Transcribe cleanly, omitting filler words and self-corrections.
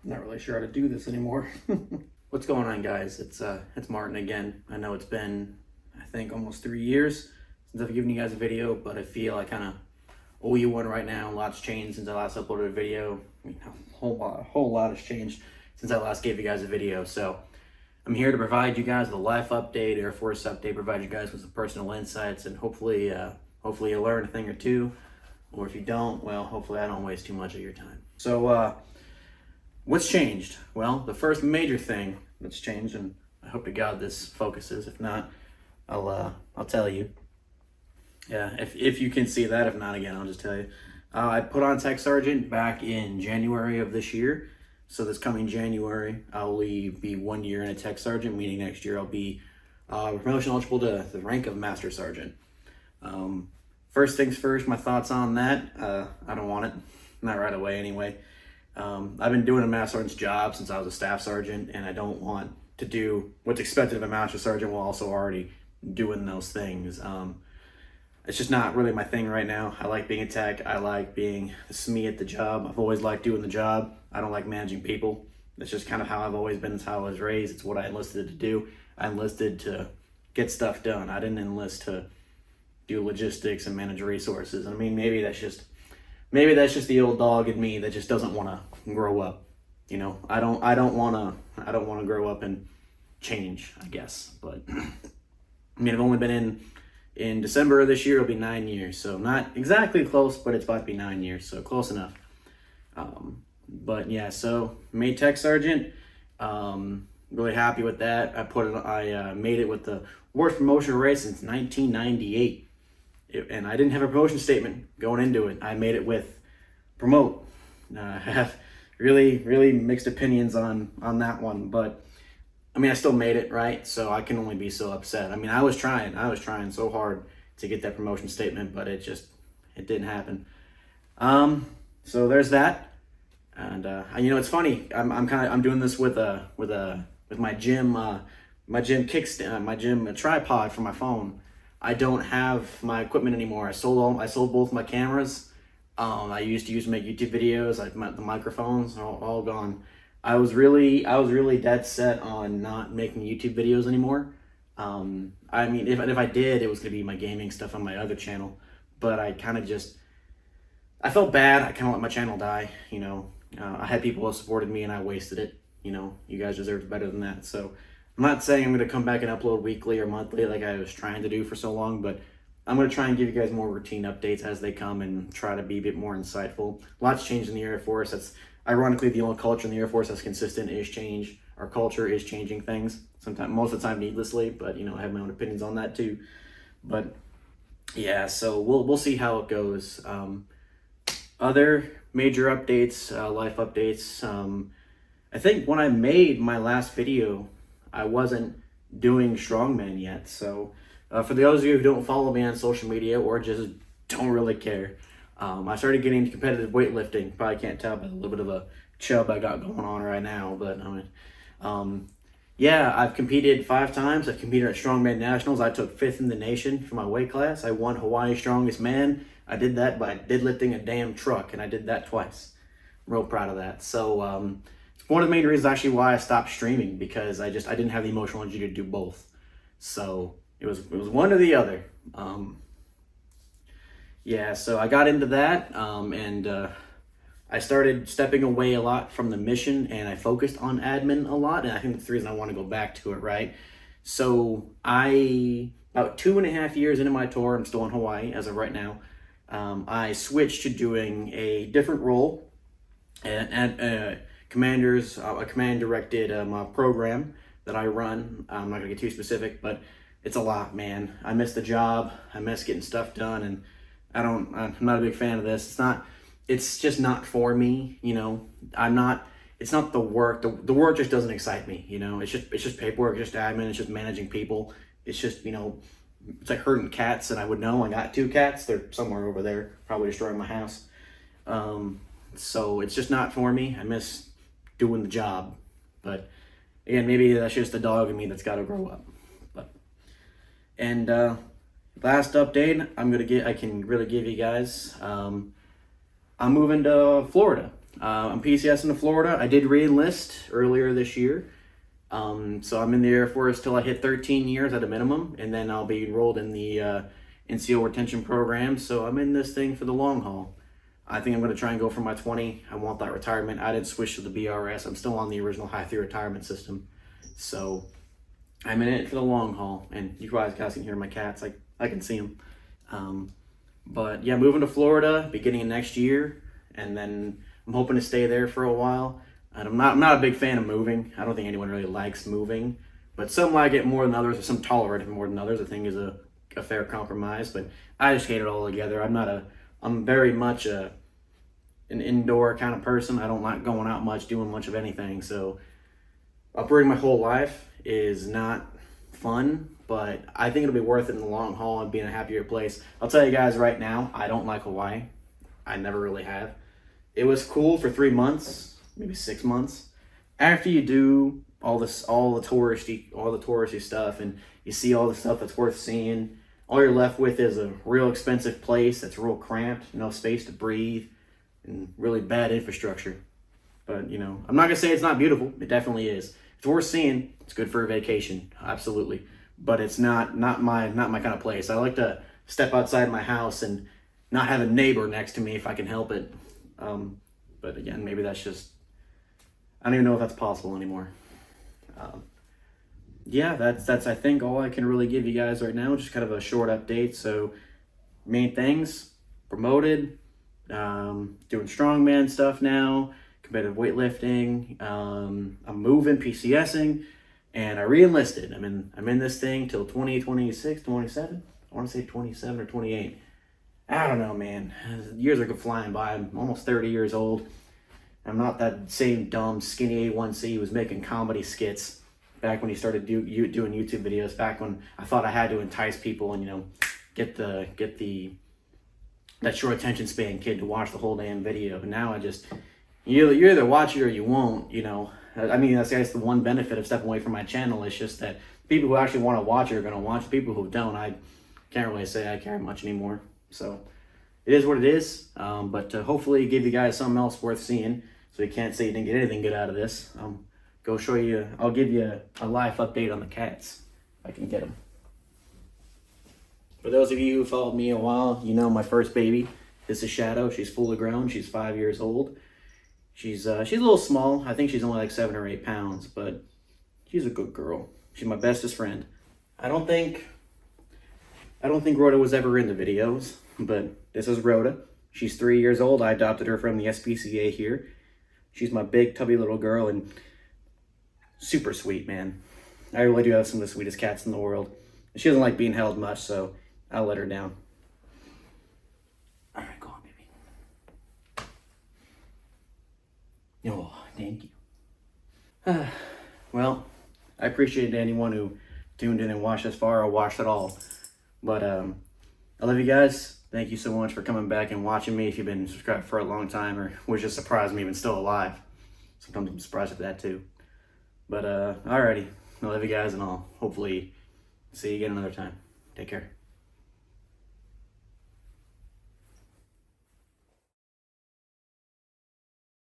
Not really sure how to do this anymore. What's going on, guys? It's Martin again. I know it's been, I think, almost 3 years since I've given you guys a video, but I feel I kind of owe you one right now. A lot's changed since I last uploaded a video. I mean, a whole lot has changed since I last gave you guys a video. So I'm here to provide you guys with a life update, Air Force update, provide you guys with some personal insights, and hopefully you learn a thing or two. Or if you don't, well, hopefully I don't waste too much of your time. So, what's changed? Well, the first major thing that's changed, and I hope to God this focuses. If not, I'll tell you. Yeah, if you can see that. If not, again, I'll just tell you. I put on Tech Sergeant back in January of this year. So this coming January, I'll be 1 year in a Tech Sergeant, meaning next year I'll be promotion eligible to the rank of Master Sergeant. First things first, my thoughts on that. I don't want it. Not right away anyway. I've been doing a Master Sergeant's job since I was a Staff Sergeant, and I don't want to do what's expected of a Master Sergeant while also already doing those things. It's just not really my thing right now. I like being a tech. I like being the SME at the job. I've always liked doing the job. I don't like managing people. That's just kind of how I've always been. It's how I was raised. It's what I enlisted to do. I enlisted to get stuff done. I didn't enlist to do logistics and manage resources. I mean, maybe that's just the old dog in me that just doesn't want to grow up. You know, I don't want to grow up and change, I guess. But I mean, I've only been in December of this year, it'll be 9 years. So not exactly close, but it's about to be 9 years. So close enough. But yeah, so made Tech Sergeant. Really happy with that. I made it with the worst promotion rate since 1998. And I didn't have a promotion statement going into it. I made it with promote. I have really mixed opinions on that one, but I mean, I still made it, right? So I can only be so upset. I mean, I was trying so hard to get that promotion statement, but it didn't happen. So there's that. And you know, it's funny. I'm doing this with my gym kickstand, my gym tripod for my phone. I don't have my equipment anymore. I sold both my cameras. I used to make YouTube videos. The microphones are all gone. I was really dead set on not making YouTube videos anymore. I mean, if I did, it was gonna be my gaming stuff on my other channel. But I felt bad. I kind of let my channel die. You know, I had people who supported me, and I wasted it. You know, you guys deserved better than that. So I'm not saying I'm gonna come back and upload weekly or monthly like I was trying to do for so long, but I'm going to try and give you guys more routine updates as they come and try to be a bit more insightful. Lots changed in the Air Force. That's ironically the only culture in the Air Force that's consistent is change. Our culture is changing things. Sometimes, most of the time needlessly, but you know, I have my own opinions on that too. But yeah, so we'll see how it goes. Other major updates, life updates. I think when I made my last video, I wasn't doing strongman yet, so for those of you who don't follow me on social media or just don't really care, I started getting into competitive weightlifting. Probably can't tell by the little bit of a chub I got going on right now, but I mean, yeah, I've competed 5 times. I've competed at Strongman Nationals. I took 5th in the nation for my weight class. I won Hawaii Strongest Man. I did that by deadlifting a damn truck, and I did that twice. I'm real proud of that. So it's one of the main reasons actually why I stopped streaming, because I didn't have the emotional energy to do both. So it was one or the other. Yeah, so I got into that, and I started stepping away a lot from the mission, and I focused on admin a lot, and I think that's the reason I want to go back to it, right? So about 2.5 years into my tour, I'm still in Hawaii as of right now, I switched to doing a different role at Commanders, a command-directed program that I run. I'm not going to get too specific, but it's a lot, man. I miss the job. I miss getting stuff done, and I'm not a big fan of this. It's just not for me, you know. It's not the work. The work just doesn't excite me, you know. It's just paperwork, it's just admin, it's just managing people. It's just, you know, it's like herding cats, and I would know. I got 2 cats. They're somewhere over there, probably destroying my house. So it's just not for me. I miss doing the job. But again, maybe that's just the dog in me that's got to grow up. And last update I can really give you guys. I'm moving to Florida. I'm PCSing to Florida. I did re-enlist earlier this year. So I'm in the Air Force till I hit 13 years at a minimum, and then I'll be enrolled in the NCO retention program. So I'm in this thing for the long haul. I think I'm going to try and go for my 20. I want that retirement. I didn't switch to the BRS. I'm still on the original High 3 retirement system. So I'm in it for the long haul. And you guys can hear my cats. I can see them. But yeah, moving to Florida beginning of next year. And then I'm hoping to stay there for a while. And I'm not a big fan of moving. I don't think anyone really likes moving. But some like it more than others, or some tolerate it more than others. I think is a fair compromise. But I just hate it all together. I'm very much an indoor kind of person. I don't like going out much, doing much of anything. So uprooting my whole life is not fun, but I think it'll be worth it in the long haul and be in a happier place. I'll tell you guys right now, I don't like Hawaii. I never really have. It was cool for 3 months, maybe 6 months. After you do all the touristy stuff, and you see all the stuff that's worth seeing, all you're left with is a real expensive place that's real cramped, no space to breathe, and really bad infrastructure. But, you know, I'm not going to say it's not beautiful. It definitely is. It's worth seeing. It's good for a vacation, absolutely. But it's not my kind of place. I like to step outside my house and not have a neighbor next to me if I can help it. But again, maybe that's just, I don't even know if that's possible anymore. Yeah, that's I think all I can really give you guys right now. Just kind of a short update. So main things: promoted, doing strongman stuff now, competitive weightlifting. I'm moving, PCSing, and I re-enlisted. I'm in this thing till 2026, 27. I want to say 27 or 28. I don't know, man. Years are flying by. I'm almost 30 years old. I'm not that same dumb skinny A1C who was making comedy skits back when he started doing YouTube videos, back when I thought I had to entice people and, you know, get that short attention span kid to watch the whole damn video. But now you either watch it or you won't, you know. I mean, that's the one benefit of stepping away from my channel. It's just that people who actually want to watch it are going to watch. People who don't, I can't really say I care much anymore. So it is what it is. But hopefully give you guys something else worth seeing. So you can't say you didn't get anything good out of this. Go show you. I'll give you a live update on the cats if I can get them. For those of you who followed me a while, you know my first baby. This is Shadow. She's fully grown. She's 5 years old. She's a little small. I think she's only like 7 or 8 pounds, but she's a good girl. She's my bestest friend. I don't think Rhoda was ever in the videos, but this is Rhoda. She's 3 years old. I adopted her from the SPCA here. She's my big, tubby little girl, and super sweet, man. I really do have some of the sweetest cats in the world. She doesn't like being held much, so I'll let her down. All right, go on, baby. Oh, thank you. Well, I appreciate anyone who tuned in and watched this far or watched it all. But I love you guys. Thank you so much for coming back and watching me if you've been subscribed for a long time or was just surprised I'm even still alive. Sometimes I'm surprised at that too. But alrighty. I love you guys, and I'll hopefully see you again another time. Take care.